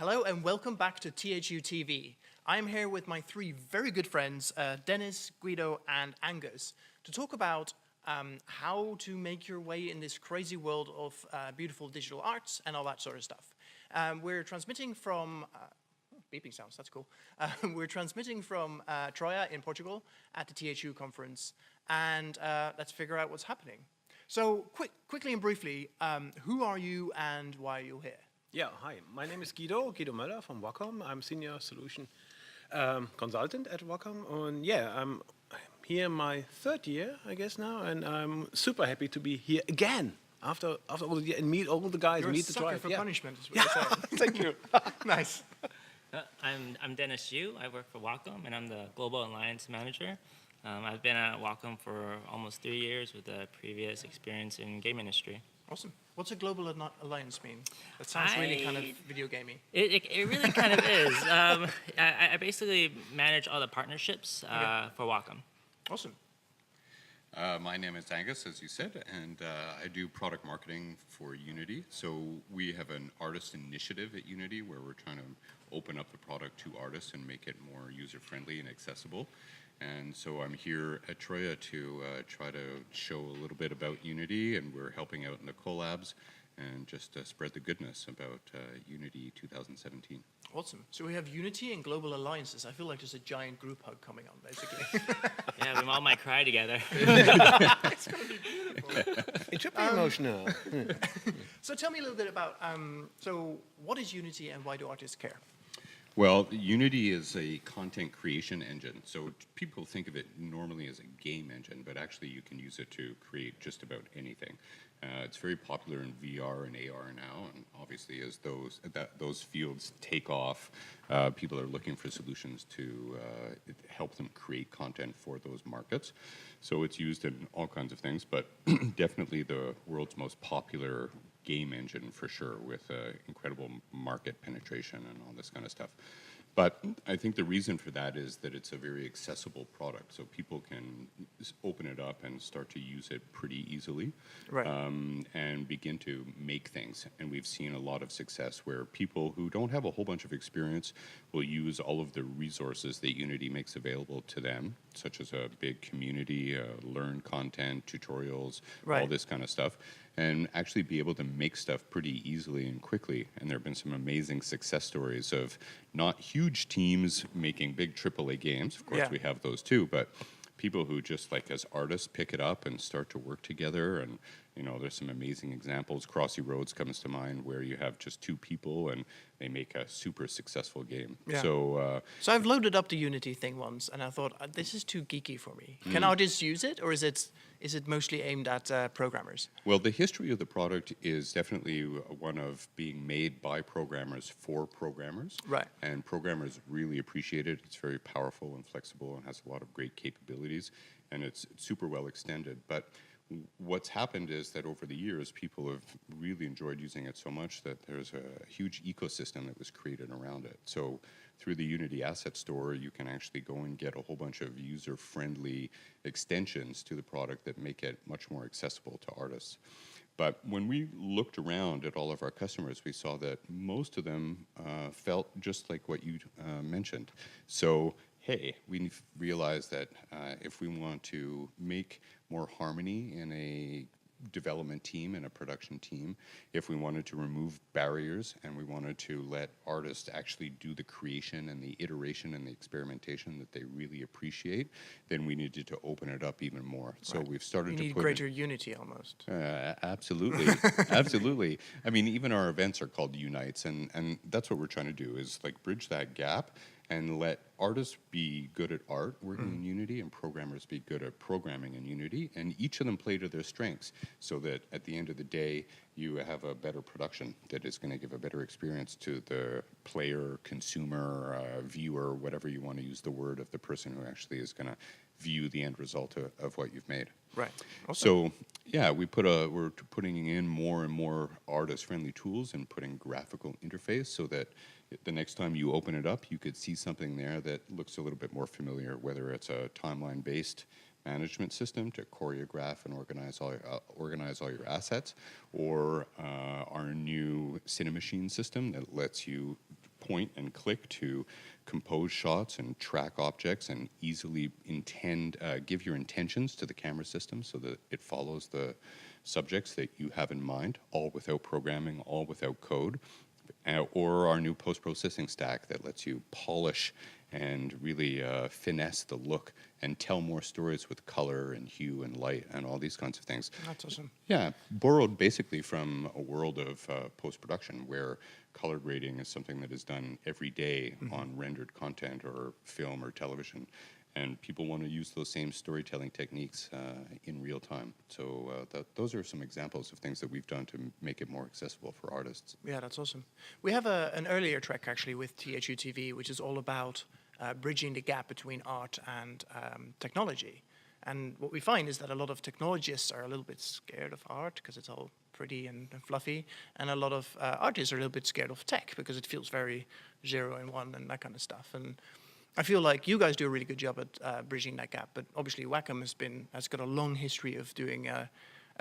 Hello and welcome back to THU TV. I'm here with my three very good friends, Dennis, Guido, and Angus, to talk about how to make your way in this crazy world of beautiful digital arts and all that sort of stuff. We're transmitting from, beeping sounds, that's cool. We're transmitting from Troia in Portugal at the THU conference, and let's figure out what's happening. So quickly and briefly, who are you and why are you here? Yeah, hi. My name is Guido Moeller from Wacom. I'm Senior Solution Consultant at Wacom. And yeah, I'm here my third year, I guess now, and I'm super happy to be here again after all the year and meet all the guys, You're meet the tribe. You're a sucker for punishment, is what you're saying. Thank you. Nice. I'm Dennis Yu. I work for Wacom, and I'm the Global Alliance Manager. I've been at Wacom for almost 3 years with a previous experience in game industry. Awesome. What's a global alliance mean? That sounds really kind of video gamey. It really kind of is. I basically manage all the partnerships for Wacom. Awesome. My name is Angus, as you said, and I do product marketing for Unity. So we have an artist initiative at Unity where we're trying to open up the product to artists and make it more user-friendly and accessible. And so I'm here at Troia to try to show a little bit about Unity, and we're helping out in the collabs and just spread the goodness about Unity 2017. Awesome. So we have Unity and global alliances. I feel like there's a giant group hug coming on, basically. Yeah, we all might cry together. It's going to be beautiful. It should be emotional. So tell me a little bit about, so what is Unity and why do artists care? Well, Unity is a content creation engine. So people think of it normally as a game engine, but actually you can use it to create just about anything. It's very popular in VR and AR now, and obviously as those fields take off, people are looking for solutions to help them create content for those markets. So it's used in all kinds of things, but definitely the world's most popular game engine for sure, with incredible market penetration and all this kind of stuff. But I think the reason for that is that it's a very accessible product, so people can open it up and start to use it pretty easily, right. And begin to make things. And we've seen a lot of success where people who don't have a whole bunch of experience will use all of the resources that Unity makes available to them, such as a big community, learn content, tutorials, right. all this kind of stuff, and actually be able to make stuff pretty easily and quickly. And there have been some amazing success stories of not huge teams making big AAA games. Of course, yeah. we have those too, but people who just, like, as artists, pick it up and start to work together. And you know, there's some amazing examples. Crossy Roads comes to mind, where you have just two people and they make a super successful game. Yeah. So I've loaded up the Unity thing once, and I thought, this is too geeky for me. Can artists use it, or is it mostly aimed at programmers? Well, the history of the product is definitely one of being made by programmers for programmers. Right. And programmers really appreciate it. It's very powerful and flexible and has a lot of great capabilities, and it's super well extended. But what's happened is that over the years, people have really enjoyed using it so much that there's a huge ecosystem that was created around it. So through the Unity Asset Store, you can actually go and get a whole bunch of user-friendly extensions to the product that make it much more accessible to artists. But when we looked around at all of our customers, we saw that most of them felt just like what you mentioned. So hey, we realized that if we want to make more harmony in a development team and a production team, if we wanted to remove barriers and we wanted to let artists actually do the creation and the iteration and the experimentation that they really appreciate, then we needed to open it up even more. So right. we've started to put greater unity almost. Absolutely. Absolutely. I mean, even our events are called Unites, and that's what we're trying to do, is like bridge that gap and let artists be good at art, working in Unity, and programmers be good at programming in Unity, and each of them play to their strengths, so that at the end of the day, you have a better production that is going to give a better experience to the player, consumer, viewer, whatever you want to use the word, of the person who actually is going to view the end result of what you've made. Right. Awesome. So, yeah, we're putting in more and more artist-friendly tools and putting graphical interface so that the next time you open it up, you could see something there that looks a little bit more familiar, whether it's a timeline-based management system to choreograph and organize all your assets, or our new Cinemachine system that lets you point and click to compose shots and track objects and easily give your intentions to the camera system so that it follows the subjects that you have in mind, all without programming, all without code. Or our new post-processing stack that lets you polish and really finesse the look and tell more stories with color and hue and light and all these kinds of things. That's awesome. Yeah, borrowed basically from a world of post-production where color grading is something that is done every day on rendered content or film or television. And people want to use those same storytelling techniques in real time. So those are some examples of things that we've done to make it more accessible for artists. Yeah, that's awesome. We have an earlier track actually with THU TV, which is all about bridging the gap between art and technology. And what we find is that a lot of technologists are a little bit scared of art because it's all pretty and fluffy, and a lot of artists are a little bit scared of tech because it feels very 0 and 1 and that kind of stuff. And I feel like you guys do a really good job at bridging that gap, but obviously Wacom has got a long history of doing a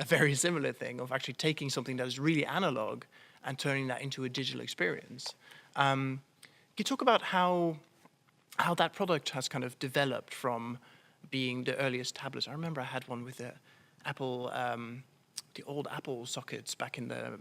very similar thing, of actually taking something that is really analog and turning that into a digital experience. Can you talk about how that product has kind of developed from being the earliest tablets? I remember I had one with the Apple, the old Apple sockets back in the...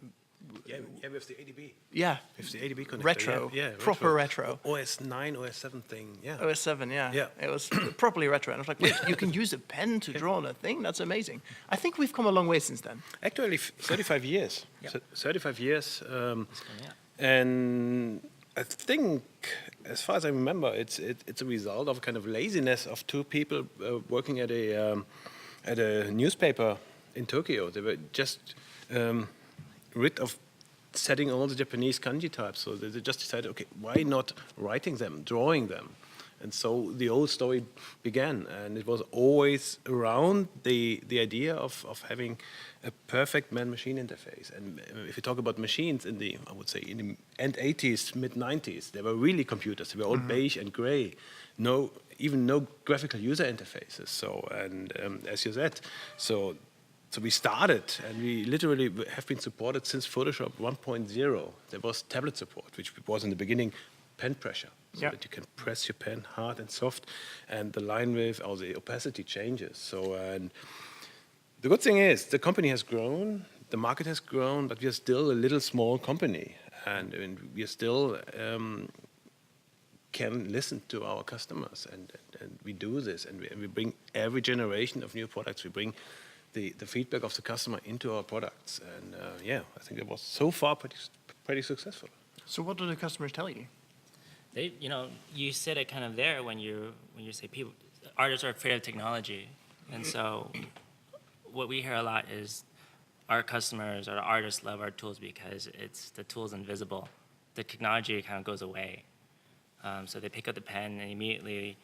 Yeah, with the ADB. Yeah. With the ADB connector. Retro. Yeah, Proper retro. OS 9, OS 7 thing, yeah. OS 7, yeah. Yeah. It was properly retro. And I was like, wait, you can use a pen to draw on a thing? That's amazing. I think we've come a long way since then. Actually, 35 years. Yep. 35 years. Yeah. And I think, as far as I remember, it's a result of kind of laziness of two people working at a newspaper in Tokyo. They were just rid of setting all the Japanese kanji types. So they just decided, okay, why not writing them, drawing them? And so the old story began, and it was always around the idea of having a perfect man-machine interface. And if you talk about machines in the, I would say, in the end 80s, mid 90s, they were really computers. They were all beige and gray, even no graphical user interfaces. So, and as you said, so we started, and we literally have been supported since Photoshop 1.0. There was tablet support, which was in the beginning pen pressure, so that you can press your pen hard and soft, and the line width or the opacity changes. So, and the good thing is the company has grown, the market has grown, but we are still a little small company, and we are still can listen to our customers, and we do this, and we bring every generation of new products. We bring the feedback of the customer into our products, and yeah, I think it was so far pretty successful. So what do the customers tell you? They, you said it kind of there when you say artists are afraid of technology, and so what we hear a lot is our customers or the artists love our tools because the tool's invisible. The technology kind of goes away, so they pick up the pen and immediately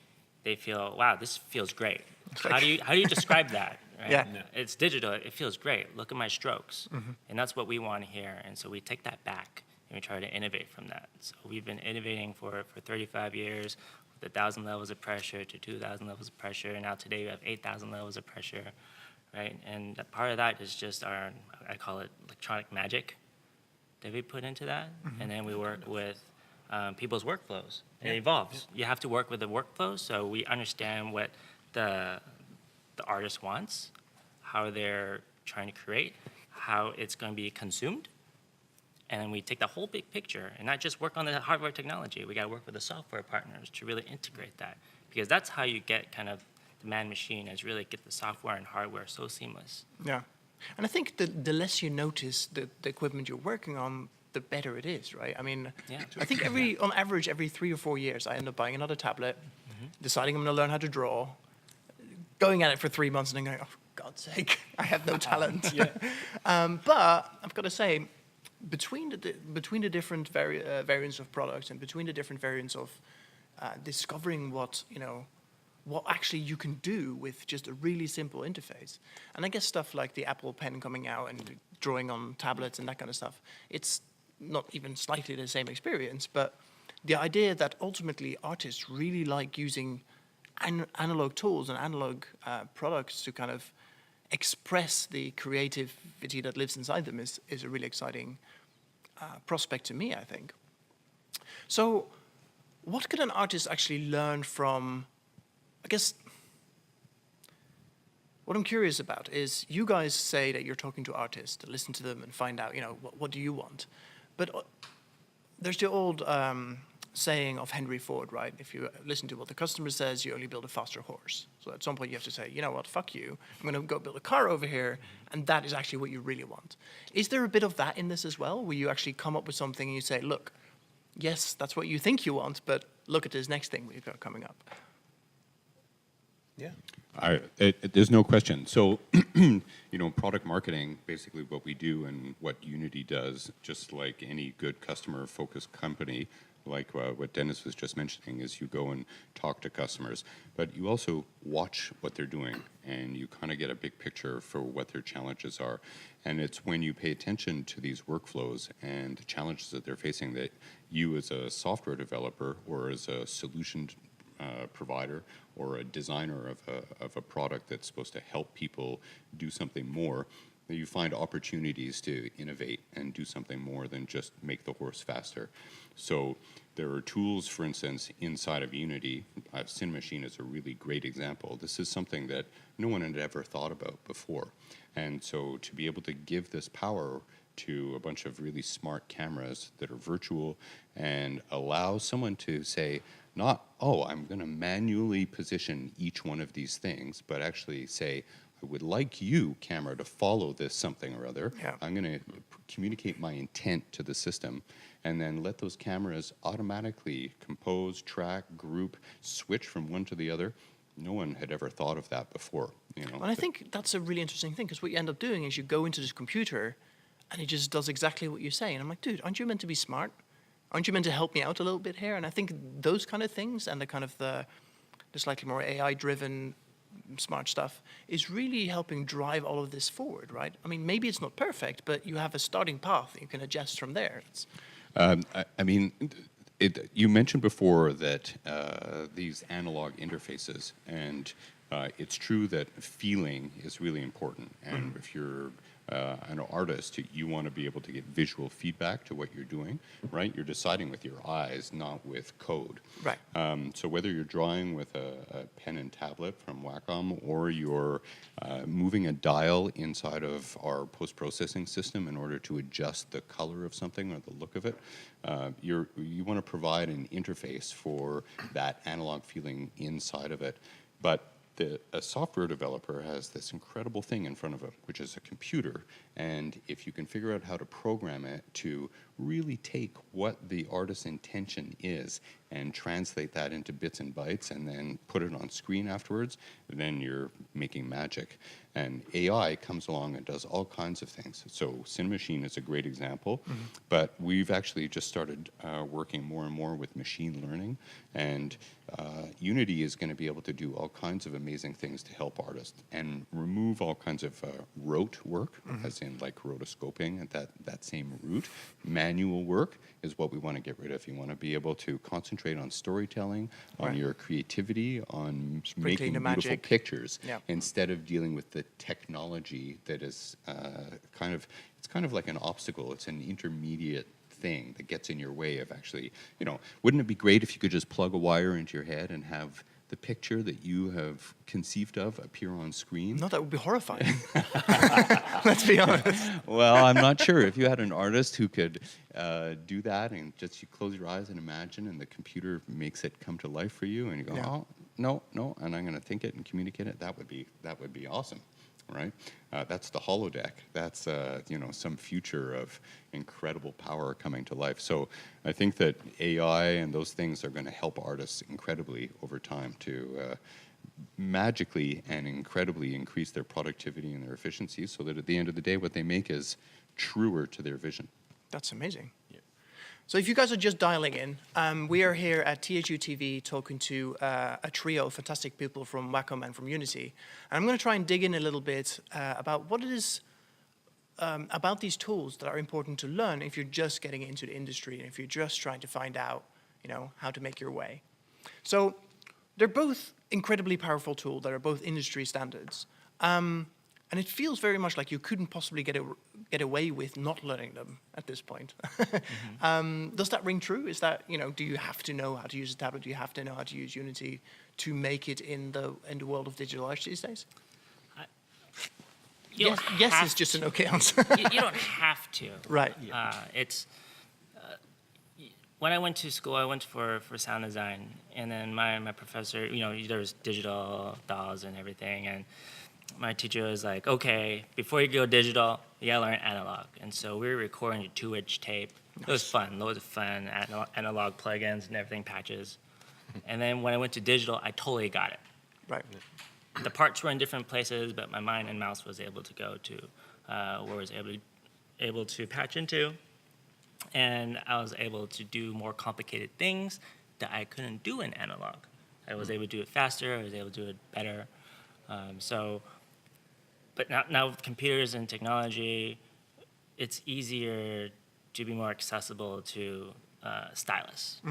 they feel, wow, this feels great. How do you describe that? Right? Yeah. It's digital. It feels great. Look at my strokes, and that's what we want to hear. And so we take that back and we try to innovate from that. So we've been innovating for 35 years, with 1,000 levels of pressure to 2,000 levels of pressure, and now today we have 8,000 levels of pressure, right? And part of that is just our, I call it electronic magic that we put into that, and then we work with people's workflows. It evolves. You have to work with the workflows, so we understand what the artist wants, how they're trying to create, how it's going to be consumed, and then we take the whole big picture and not just work on the hardware technology. We got to work with the software partners to really integrate that, because that's how you get kind of the man-machine, is really get the software and hardware so seamless. Yeah. And I think the less you notice the equipment you're working on, the better it is, right? I mean, I think on average, every 3 or 4 years, I end up buying another tablet, deciding I'm going to learn how to draw, going at it for 3 months and then going, oh, for God's sake, I have no talent. But I've got to say, between the different variants of products and between the different variants of discovering what actually you can do with just a really simple interface. And I guess stuff like the Apple Pen coming out and drawing on tablets and that kind of stuff, it's not even slightly the same experience, but the idea that ultimately artists really like using analog tools and analog products to kind of express the creativity that lives inside them is a really exciting prospect to me, I think. So what can an artist actually learn from, I guess, what I'm curious about is you guys say that you're talking to artists to listen to them and find out, what do you want? But there's the old saying of Henry Ford, right? If you listen to what the customer says, you only build a faster horse. So at some point you have to say, you know what, fuck you. I'm going to go build a car over here, and that is actually what you really want. Is there a bit of that in this as well, where you actually come up with something and you say, look, yes, that's what you think you want, but look at this next thing we've got coming up? Yeah. There's no question. So, product marketing, basically what we do and what Unity does, just like any good customer-focused company, like what Dennis was just mentioning, is you go and talk to customers, but you also watch what they're doing, and you kind of get a big picture for what their challenges are. And it's when you pay attention to these workflows and the challenges that they're facing that you, as a software developer or as a solution provider or a designer of a product that's supposed to help people do something more, that you find opportunities to innovate and do something more than just make the horse faster. So there are tools, for instance, inside of Unity. Cinemachine is a really great example. This is something that no one had ever thought about before. And so to be able to give this power to a bunch of really smart cameras that are virtual and allow someone to say, not, oh, I'm going to manually position each one of these things, but actually say, I would like you, camera, to follow this something or other. Yeah. I'm going to communicate my intent to the system, and then let those cameras automatically compose, track, group, switch from one to the other. No one had ever thought of that before. And I think that's a really interesting thing, because what you end up doing is you go into this computer and it just does exactly what you say. And I'm like, dude, aren't you meant to be smart? Aren't you meant to help me out a little bit here? And I think those kind of things and the kind of the slightly more AI-driven smart stuff is really helping drive all of this forward, right? I mean, maybe it's not perfect, but you have a starting path that you can adjust from there. You mentioned before that these analog interfaces, and it's true that feeling is really important. And if you're an artist, you want to be able to get visual feedback to what you're doing, right? You're deciding with your eyes, not with code. Right. So whether you're drawing with a pen and tablet from Wacom, or you're moving a dial inside of our post-processing system in order to adjust the color of something or the look of it, you want to provide an interface for that analog feeling inside of it. But a software developer has this incredible thing in front of him, which is a computer, and if you can figure out how to program it to really take what the artist's intention is and translate that into bits and bytes and then put it on screen afterwards, then you're making magic. And AI comes along and does all kinds of things. So Cinemachine is a great example, but we've actually just started working more and more with machine learning, and Unity is going to be able to do all kinds of amazing things to help artists and remove all kinds of rote work, as in like rotoscoping and that same route. Manual work is what we want to get rid of. You want to be able to concentrate on storytelling, on your creativity, on making beautiful magic. Pictures, Yeah. instead of dealing with the technology that is it's kind of like an obstacle. It's an intermediate thing that gets in your way of actually, wouldn't it be great if you could just plug a wire into your head and have the picture that you have conceived of appear on screen? No, that would be horrifying. Let's be honest. Well, I'm not sure. If you had an artist who could do that and just you close your eyes and imagine, and the computer makes it come to life for you, and you go, oh, no, and I'm going to think it and communicate it, that would be awesome, right? That's the holodeck. That's some future of incredible power coming to life. So I think that AI and those things are going to help artists incredibly over time to magically and incredibly increase their productivity and their efficiency, so that at the end of the day, what they make is truer to their vision. That's amazing. Yeah. So if you guys are just dialing in, we are here at THU TV talking to a trio of fantastic people from Wacom and from Unity. And I'm going to try and dig in a little bit about what it is about these tools that are important to learn if you're just getting into the industry and if you're just trying to find out, how to make your way. So they're both incredibly powerful tools that are both industry standards. And it feels very much like you couldn't possibly get away with not learning them at this point. Does that ring true? Is that, do you have to know how to use a tablet? Do you have to know how to use Unity to make it in the world of digital arts these days? Yes is just an okay answer. You don't have to. Right. When I went to school, I went for sound design, and then my professor, there was digital DAWs and everything, and my teacher was like, okay, before you go digital, you gotta learn analog. And so we were recording a 2-inch tape. Nice. It was fun, loads of fun, analog plugins and everything, patches. And then when I went to digital, I totally got it. Right. The parts were in different places, but my mind and mouse was able to go to where I was able to patch into. And I was able to do more complicated things that I couldn't do in analog. I was able to do it faster, I was able to do it better. But now with computers and technology, it's easier to be more accessible to stylists.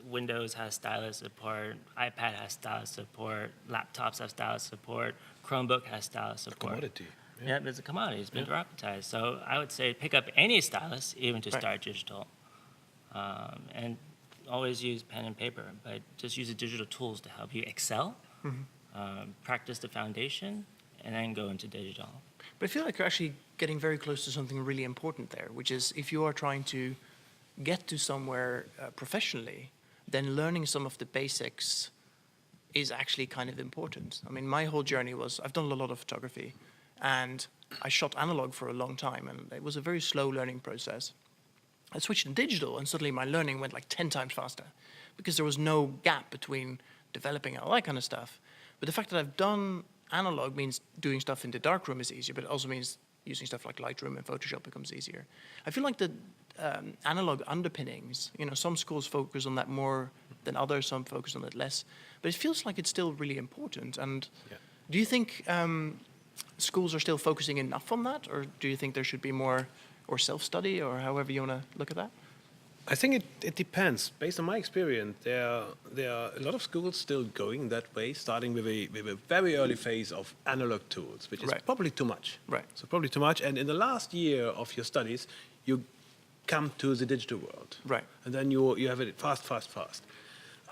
Windows has stylus support, iPad has stylus support, laptops have stylus support, Chromebook has stylus support. Commodity. Yeah, it's a commodity. It's been democratized. So I would say pick up any stylus, even to start digital. And always use pen and paper, but just use the digital tools to help you excel, practice the foundation, and then go into digital. But I feel like you're actually getting very close to something really important there, which is if you are trying to get to somewhere professionally, then learning some of the basics is actually kind of important. I mean, my whole journey was, I've done a lot of photography, and I shot analog for a long time, and it was a very slow learning process. I switched to digital, and suddenly my learning went like 10 times faster because there was no gap between developing and all that kind of stuff. But the fact that I've done analog means doing stuff in the darkroom is easier, but it also means using stuff like Lightroom and Photoshop becomes easier. I feel like the analog underpinnings, some schools focus on that more than others, some focus on it less, but it feels like it's still really important. And do you think schools are still focusing enough on that, or do you think there should be more, or self-study, or however you want to look at that? I think it depends. Based on my experience, there are a lot of schools still going that way, starting with a very early phase of analog tools, which is probably too much. Right. So probably too much. And in the last year of your studies, you come to the digital world. Right. And then you have it fast.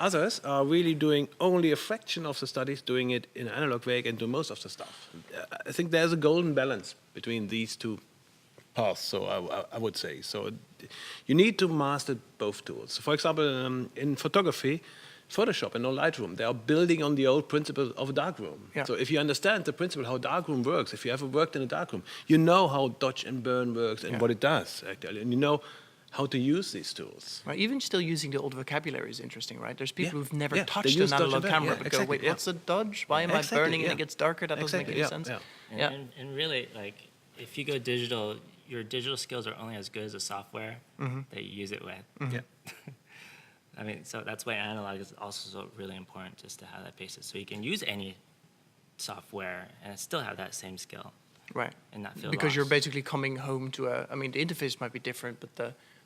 Others are really doing only a fraction of the studies, doing it in an analog way, and do most of the stuff. I think there's a golden balance between these two paths, so I would say. So you need to master both tools. So for example, in photography, Photoshop and no Lightroom, they are building on the old principle of a darkroom. Yeah. So if you understand the principle how darkroom works, if you ever worked in a darkroom, you know how dodge and burn works and what it does, actually. And you know how to use these tools. Right, even still using the old vocabulary is interesting, right? There's people who've never they touched use an dodge analog and burn. camera, Yeah, but go, wait, what's a dodge? Why am I burning and it gets darker? That doesn't make any sense. And really, like, if you go digital, your digital skills are only as good as the software that you use it with. Yeah. I mean, so that's why analog is also so really important, just to have that basis. So you can use any software and still have that same skill. Right. And not feel because lost. you're basically coming home to I mean, the interface might be different, but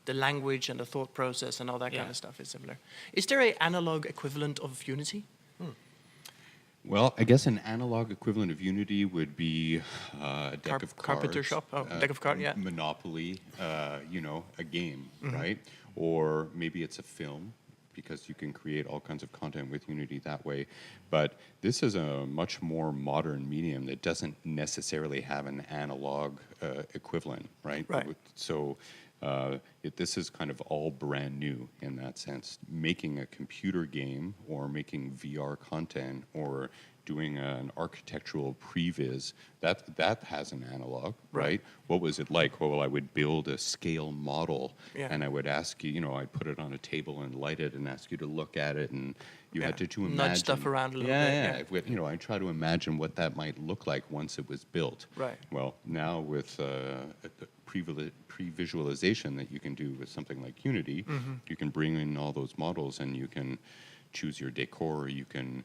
the language and the thought process and all that kind of stuff is similar. Is there an analog equivalent of Unity? Well, I guess an analog equivalent of Unity would be a deck of cards. Carpenter shop? Oh, deck of cards, yeah. Monopoly, a game, right? Or maybe it's a film, because you can create all kinds of content with Unity that way. But this is a much more modern medium that doesn't necessarily have an analog equivalent, right? Right. So this is kind of all brand new in that sense. Making a computer game or making VR content or doing an architectural previs, that has an analog, right? What was it like? Well, I would build a scale model and I would ask you, I'd put it on a table and light it and ask you to look at it, and you had to imagine. Nudge stuff around a little bit. Yeah. I try to imagine what that might look like once it was built. Right. Well, now with pre-visualization that you can do with something like Unity, you can bring in all those models and you can choose your decor, you can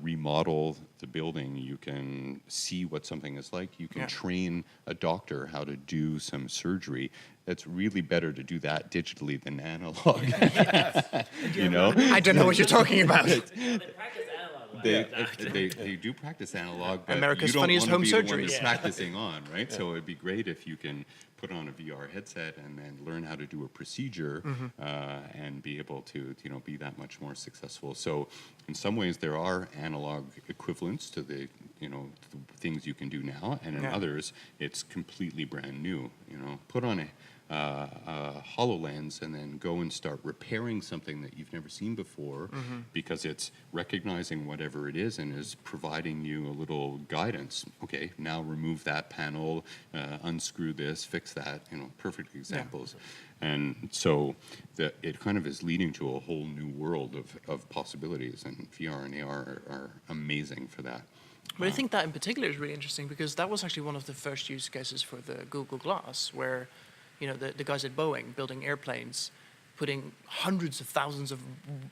remodel the building, you can see what something is like, you can train a doctor how to do some surgery. It's really better to do that digitally than analog. I don't know what you're talking about. They practice analog They do practice analog, but America's you don't funniest want to home be the one surgeries. who's practicing on, right? So it'd be great if you can put on a VR headset and then learn how to do a procedure and be able to, be that much more successful. So in some ways there are analog equivalents to the things you can do now, and in others it's completely brand new. Put on a HoloLens and then go and start repairing something that you've never seen before because it's recognizing whatever it is and is providing you a little guidance. Okay, now remove that panel, unscrew this, fix that, perfect examples. And so it kind of is leading to a whole new world of possibilities, and VR and AR are amazing for that. But I think that in particular is really interesting because that was actually one of the first use cases for the Google Glass, where the guys at Boeing building airplanes, putting hundreds of thousands of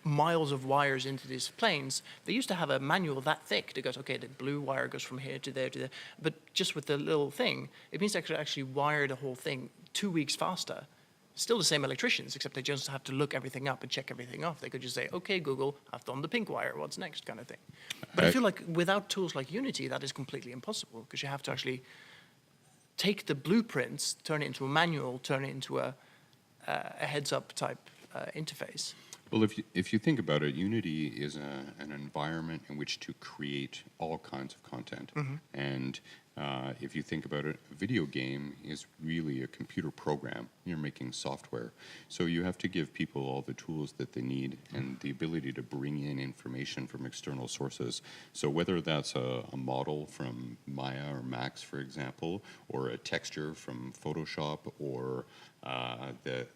miles of wires into these planes. They used to have a manual that thick that goes, okay, the blue wire goes from here to there to there. But just with the little thing, it means they could actually wire the whole thing 2 weeks faster. Still the same electricians, except they just have to look everything up and check everything off. They could just say, okay, Google, I've done the pink wire, what's next, kind of thing. But I feel like without tools like Unity, that is completely impossible, because you have to actually take the blueprints, turn it into a manual, turn it into a heads-up type interface. Well, if you think about it, Unity is an environment in which to create all kinds of content. And if you think about it, a video game is really a computer program. You're making software. So you have to give people all the tools that they need and the ability to bring in information from external sources. So whether that's a model from Maya or Max, for example, or a texture from Photoshop, or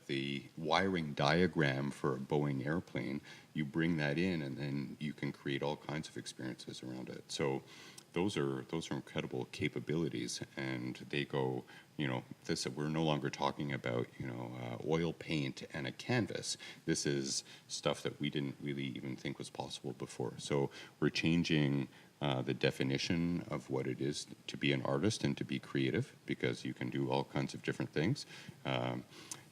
the wiring diagram for a Boeing airplane, you bring that in and then you can create all kinds of experiences around it. So those are incredible capabilities, and they go, we're no longer talking about, oil paint and a canvas. This is stuff that we didn't really even think was possible before. So we're changing the definition of what it is to be an artist and to be creative, because you can do all kinds of different things.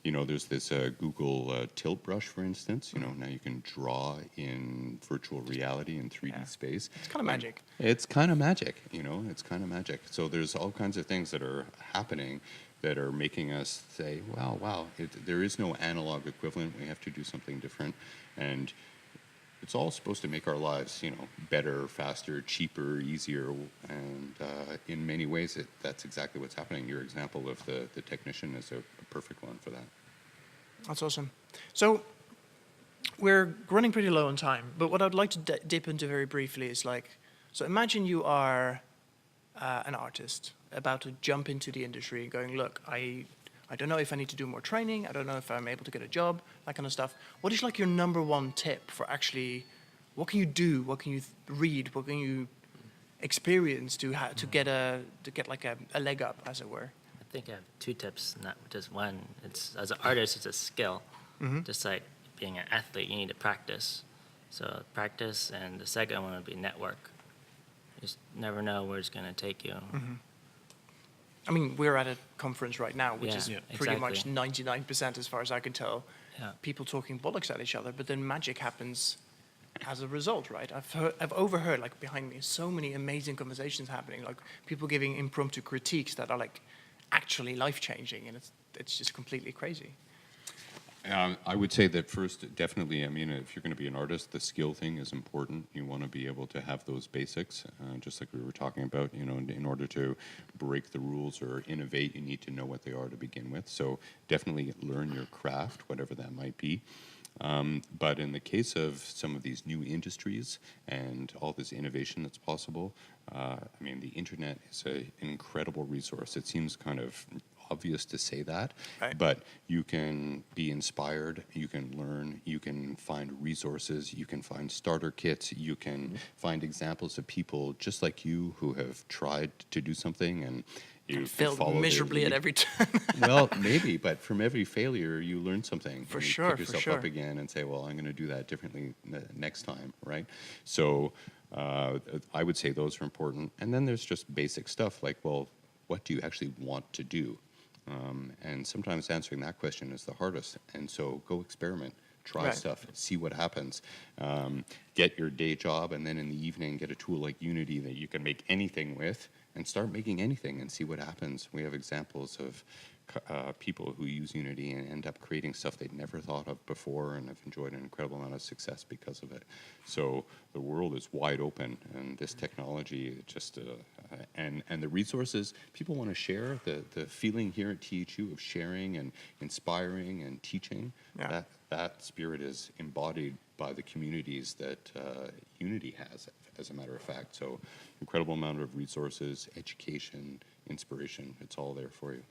There's this Google tilt brush, for instance. Now you can draw in virtual reality in 3D space. It's kind of magic. It's kind of magic, it's kind of magic. So there's all kinds of things that are happening that are making us say, wow, there is no analog equivalent. We have to do something different. And it's all supposed to make our lives, better, faster, cheaper, easier, and in many ways, that's exactly what's happening. Your example of the technician is a perfect one for that. That's awesome. So we're running pretty low on time, but what I'd like to dip into very briefly is so imagine you are an artist about to jump into the industry and going, look, I don't know if I need to do more training. I don't know if I'm able to get a job, that kind of stuff. What is your number one tip for actually, what can you do? What can you read? What can you experience to get a leg up, as it were? I think I have two tips, not just one. It's, as an artist, it's a skill. Just like being an athlete, you need to practice. So practice, and the second one would be network. You just never know where it's going to take you. I mean, we're at a conference right now, which is pretty much exactly. 99%, as far as I can tell, people talking bollocks at each other, but then magic happens as a result, right? I've overheard, behind me, so many amazing conversations happening, people giving impromptu critiques that are actually life-changing, and it's just completely crazy. I would say that first, definitely, if you're going to be an artist, the skill thing is important. You want to be able to have those basics, just like we were talking about. In order to break the rules or innovate, you need to know what they are to begin with. So definitely learn your craft, whatever that might be. But in the case of some of these new industries and all this innovation that's possible, the internet is an incredible resource. It seems kind of obvious to say that, right, but you can be inspired, you can learn, you can find resources, you can find starter kits, you can find examples of people just like you who have tried to do something and you failed miserably at every turn. Well, maybe, but from every failure you learn something. For and sure, you pick yourself for sure. up again and say, well, I'm going to do that differently next time, right? So I would say those are important. And then there's just basic stuff like, well, what do you actually want to do? And sometimes answering that question is the hardest. And so go experiment. Try Right. stuff, see what happens. Get your day job, and then in the evening, get a tool like Unity that you can make anything with, and start making anything and see what happens. We have examples of people who use Unity and end up creating stuff they'd never thought of before and have enjoyed an incredible amount of success because of it. So the world is wide open, and this technology just and the resources people want to share, the feeling here at THU of sharing and inspiring and teaching. Yeah. That spirit is embodied by the communities that Unity has, as a matter of fact. So incredible amount of resources, education, inspiration, it's all there for you.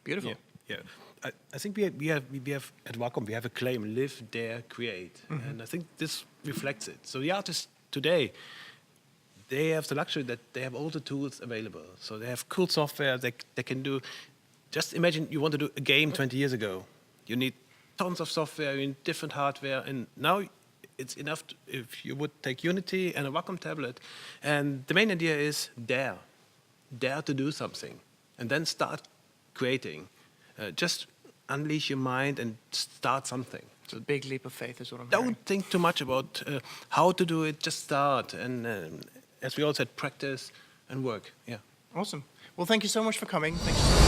Beautiful. Yeah. I think we have at Wacom, we have a claim: live, dare, create, and I think this reflects it. So the artists today, they have the luxury that they have all the tools available. So they have cool software they can do. Just imagine you want to do a game 20 years ago. You need tons of software, you need different hardware, and now it's enough if you would take Unity and a Wacom tablet. And the main idea is dare to do something, and then start creating. Just unleash your mind and start something. It's a big leap of faith is what I'm Don't hearing. think too much about how to do it, just start. And as we all said, practice and work. Yeah. Awesome. Well, thank you so much for coming. Thank you so much